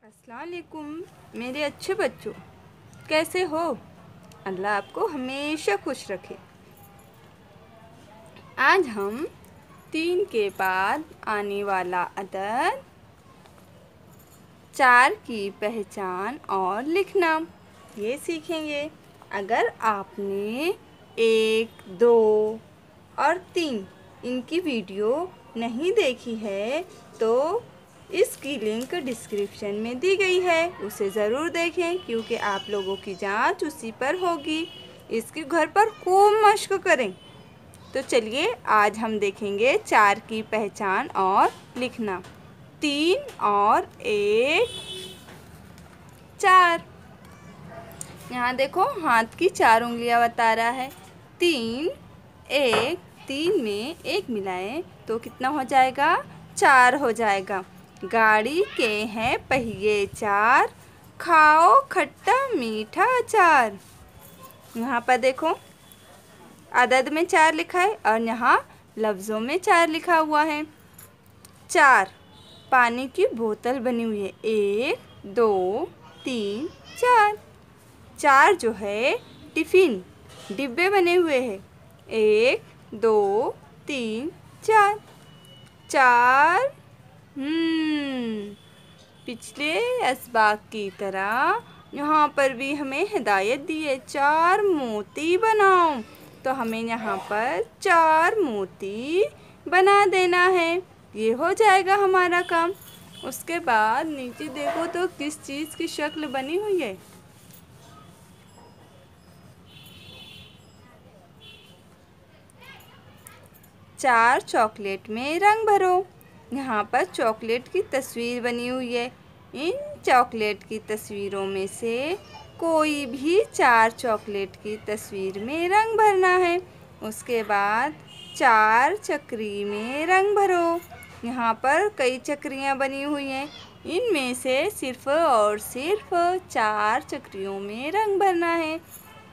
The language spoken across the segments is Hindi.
अस्सलाम वालेकुम मेरे अच्छे बच्चों, कैसे हो? अल्लाह आपको हमेशा खुश रखे। आज हम 3 के बाद आने वाला अदद 4 की पहचान और लिखना ये सीखेंगे। अगर आपने 1, 2 और 3 इनकी वीडियो नहीं देखी है तो इसकी लिंक डिस्क्रिप्शन में दी गई है, उसे ज़रूर देखें क्योंकि आप लोगों की जांच उसी पर होगी। इसके घर पर खूब मश्क करें। तो चलिए आज हम देखेंगे 4 की पहचान और लिखना। 3 और 1 4। यहाँ देखो हाथ की 4 उंगलियां बता रहा है। 3 1 3 में 1 मिलाएं तो कितना हो जाएगा? 4 हो जाएगा। गाड़ी के हैं पहिए 4, खाओ खट्टा मीठा अचार। यहाँ पर देखो अदद में 4 लिखा है और यहाँ लफ्ज़ों में 4 लिखा हुआ है। 4 पानी की बोतल बनी हुई है। 1 2 3 4। 4 जो है टिफ़िन डिब्बे बने हुए हैं। 1 2 3 4। 4 पिछले असबाग की तरह यहाँ पर भी हमें हिदायत दी है 4 मोती बनाओ, तो हमें यहाँ पर 4 मोती बना देना है। ये हो जाएगा हमारा काम। उसके बाद नीचे देखो तो किस चीज़ की शक्ल बनी हुई है। चार चॉकलेट में रंग भरो। यहाँ पर चॉकलेट की तस्वीर बनी हुई है। इन चॉकलेट की तस्वीरों में से कोई भी 4 चॉकलेट की तस्वीर में रंग भरना है। उसके बाद 4 चक्री में रंग भरो। यहाँ पर कई चक्रियाँ बनी हुई हैं। इनमें से सिर्फ़ और सिर्फ 4 चक्रियों में रंग भरना है।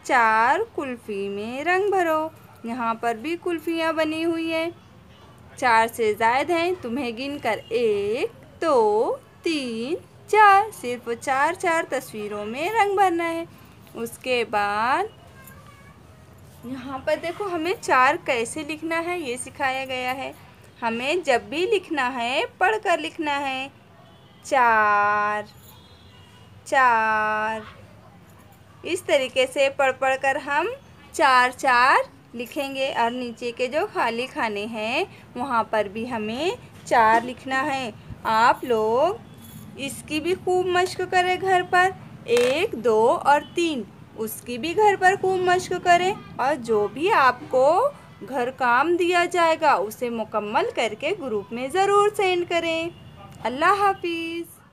4 कुल्फ़ी में रंग भरो। यहाँ पर भी कुल्फ़ियाँ बनी हुई हैं। 4 से ज़ायद हैं, तुम्हें गिनकर 1 2 3 4 सिर्फ 4 तस्वीरों में रंग भरना है। उसके बाद यहाँ पर देखो हमें 4 कैसे लिखना है ये सिखाया गया है। हमें जब भी लिखना है पढ़कर लिखना है। 4 4 इस तरीके से पढ़ कर हम 4 लिखेंगे और नीचे के जो खाली खाने हैं वहाँ पर भी हमें 4 लिखना है। आप लोग इसकी भी खूब मश्क करें घर पर। 1 2 और 3 उसकी भी घर पर खूब मश्क करें और जो भी आपको घर काम दिया जाएगा उसे मुकम्मल करके ग्रुप में ज़रूर सेंड करें। अल्लाह हाफिज़।